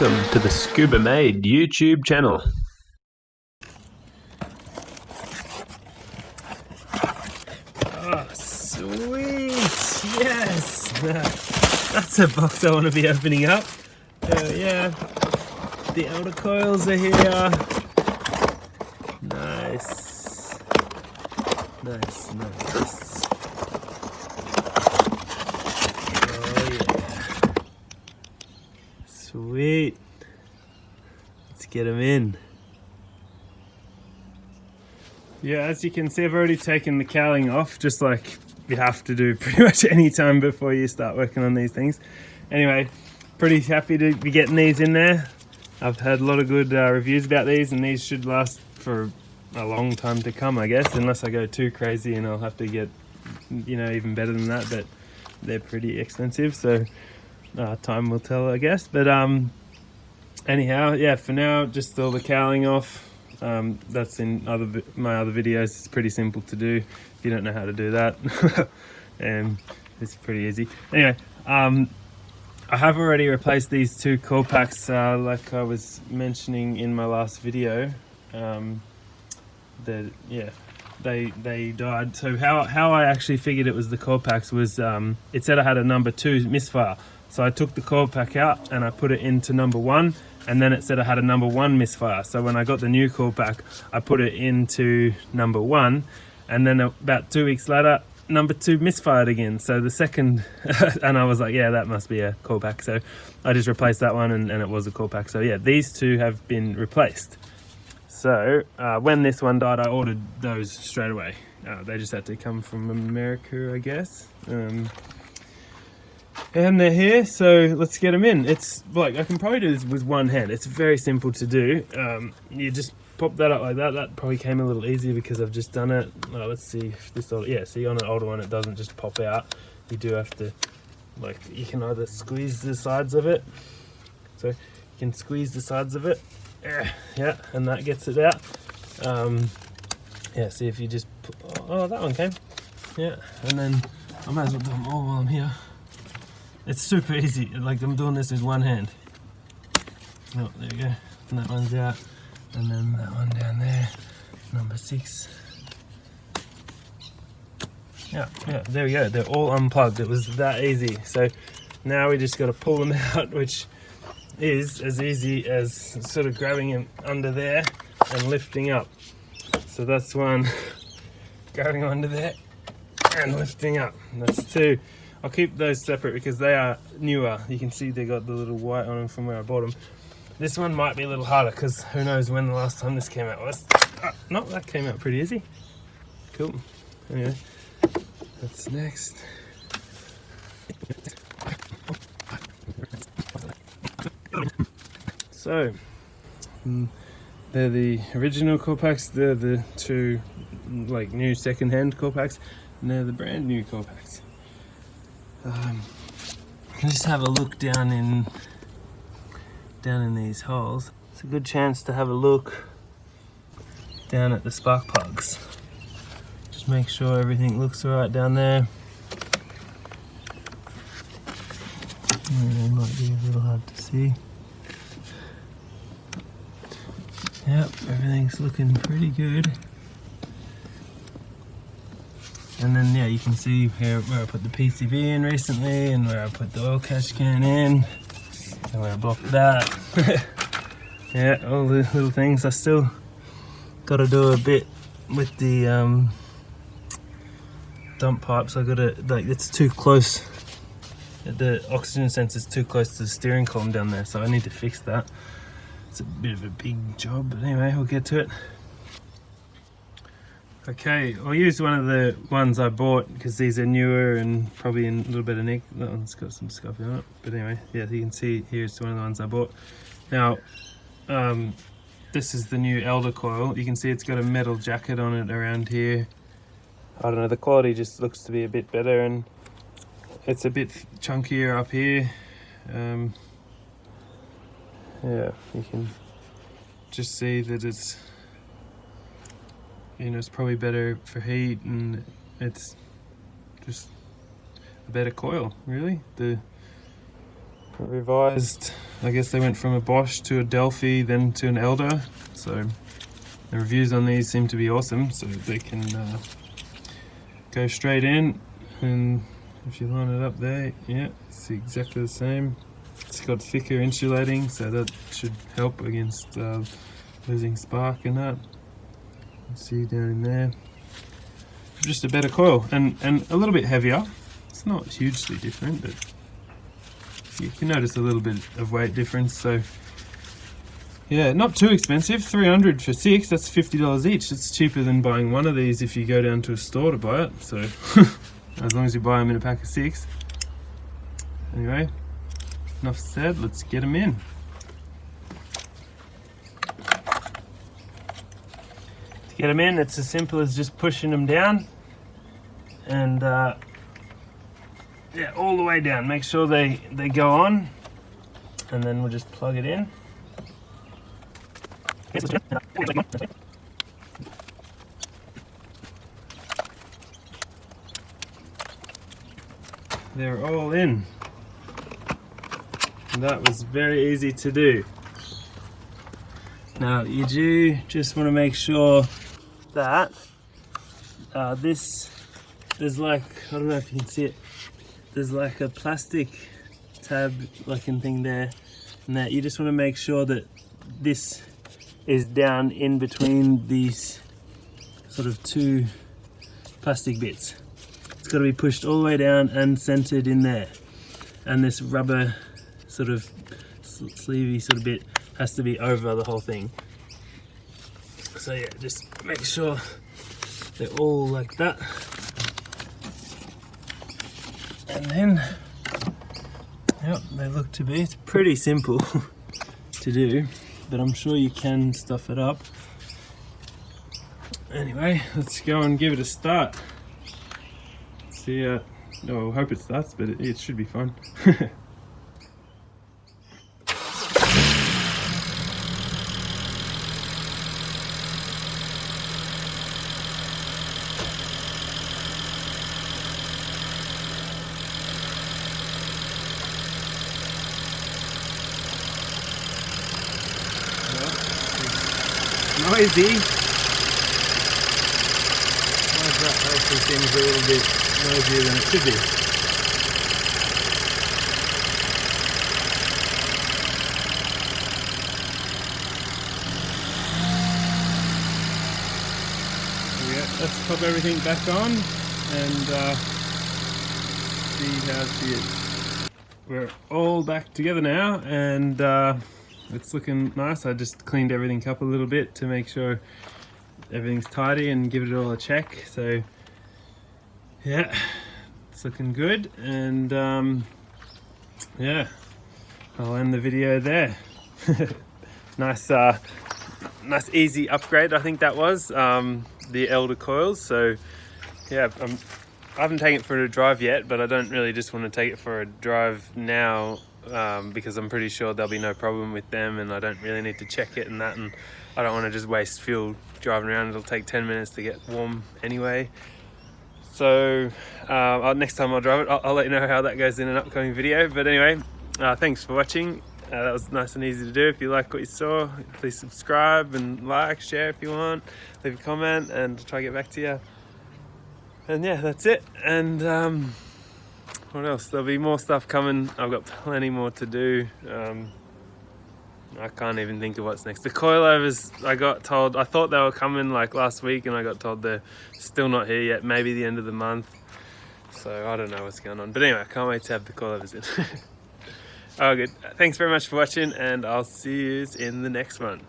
Welcome to the Scuba Made YouTube channel. Oh, sweet! Yes! That's a box I want to be opening up. Yeah, the Elder coils are here. Nice. Nice, nice. Oh yeah. Sweet. Let's get them in. Yeah, as you can see, I've already taken the cowling off, just like you have to do pretty much any time before you start working on these things. Anyway, pretty happy to be getting these in there. I've had a lot of good reviews about these, and these should last for a long time to come, I guess, unless I go too crazy and I'll have to get, even better than that, but they're pretty expensive, so time will tell, I guess. But anyhow, yeah, for now, just all the cowling off. That's in my other videos. It's pretty simple to do if you don't know how to do that. It's pretty easy. Anyway, I have already replaced these two core packs, like I was mentioning in my last video. They died. So how I actually figured it was the core packs was, it said I had a number 2 misfire. So I took the core pack out and I put it into number 1, and then it said I had a number 1 misfire. So when I got the new core pack, I put it into number 1, and then about 2 weeks later, number 2 misfired again. So the second, and I was like, yeah, that must be a core pack. So I just replaced that one, and it was a core pack. So yeah, these two have been replaced. So when this one died, I ordered those straight away. They just had to come from America, I guess. And they're here, so let's get them in. It's like, I can probably do this with one hand. It's very simple to do. You just pop that up like that. That probably came a little easier because I've just done it. Let's see if this older, yeah, see, on an older one it doesn't just pop out. You do have to, like, you can either squeeze the sides of it. So you can squeeze the sides of it. Yeah, and that gets it out. Yeah, see if you just put, oh, that one came. Yeah, and then I might as well do them all while I'm here. It's super easy, like I'm doing this with one hand. Oh, there you go. And that one's out. And then that one down there, number 6. Yeah, there we go. They're all unplugged. It was that easy. So now we just got to pull them out, which is as easy as sort of grabbing them under there and lifting up. So that's one, grabbing under there and lifting up. And that's 2. I'll keep those separate because they are newer. You can see they got the little white on them from where I bought them. This one might be a little harder because who knows when the last time this came out was. No, that came out pretty easy. Cool. Anyway, that's next. So, they're the original core packs. They're the 2 like new second-hand core packs, and they're the brand new core packs. You can just have a look down in these holes. It's a good chance to have a look down at the spark plugs. Just make sure everything looks alright down there. It might be a little hard to see. Yep, everything's looking pretty good. And then, yeah, you can see here where I put the PCV in recently, and where I put the oil catch can in, and where I blocked that. Yeah, all the little things. I still got to do a bit with the dump pipes. I got to, like, it's too close. The oxygen sensor's too close to the steering column down there, so I need to fix that. It's a bit of a big job, but anyway, we'll get to it. Okay, I'll use one of the ones I bought because these are newer and probably in a little bit of nick. That one's got some scuff on it, but anyway, yeah, you can see here's one of the ones I bought. Now, this is the new Elder coil. You can see it's got a metal jacket on it around here. I don't know, the quality just looks to be a bit better, and it's a bit chunkier up here. Yeah, you can just see that it's, it's probably better for heat, and it's just a better coil, really. The revised I guess they went from a Bosch to a Delphi, then to an Elder. So the reviews on these seem to be awesome. So they can go straight in, and if you line it up there, yeah, it's exactly the same. It's got thicker insulating, so that should help against losing spark and that. You see down in there. Just a better coil and a little bit heavier. It's not hugely different, but you can notice a little bit of weight difference. So yeah, not too expensive. $300 for 6. That's $50 each. It's cheaper than buying one of these if you go down to a store to buy it. So as long as you buy them in a pack of 6. Anyway, enough said. Let's get them in. To get them in, it's as simple as just pushing them down, and yeah, all the way down. Make sure they go on, and then we'll just plug it in. They're all in. And that was very easy to do. Now you do just want to make sure that there's like, I don't know if you can see it, there's like a plastic tab looking thing there, and that you just want to make sure that this is down in between these sort of two plastic bits. It's got to be pushed all the way down and centered in there, and this rubber sort of sleevey sort of bit has to be over the whole thing. So yeah, just make sure they're all like that, and then yep, they look to be. It's pretty simple to do, but I'm sure you can stuff it up. Anyway, let's go and give it a start. See, I hope it starts, but it should be fun. Noisy. That actually seems a little bit noisier than it should be. Yeah, let's pop everything back on and see how she is. We're all back together now, and it's looking nice. I just cleaned everything up a little bit to make sure everything's tidy and give it all a check. So yeah, it's looking good, and yeah, I'll end the video there. Nice easy upgrade, I think that was, the Elder coils. So yeah, I haven't taken it for a drive yet, but I don't really just want to take it for a drive now, because I'm pretty sure there'll be no problem with them, and I don't really need to check it and that, and I don't want to just waste fuel driving around. It'll take 10 minutes to get warm anyway. So next time I'll drive it, I'll let you know how that goes in an upcoming video. But anyway, thanks for watching. That was nice and easy to do. If you like what you saw, please subscribe and like, share if you want, leave a comment, and I'll try to get back to you. And yeah, that's it. And what else? There'll be more stuff coming. I've got plenty more to do. I can't even think of what's next. The coilovers, I got told, I thought they were coming like last week, and I got told they're still not here yet, maybe the end of the month. So I don't know what's going on. But anyway, I can't wait to have the coilovers in. Oh, good. Thanks very much for watching, and I'll see you in the next one.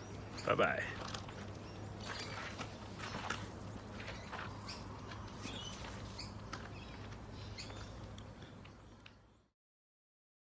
Bye-bye.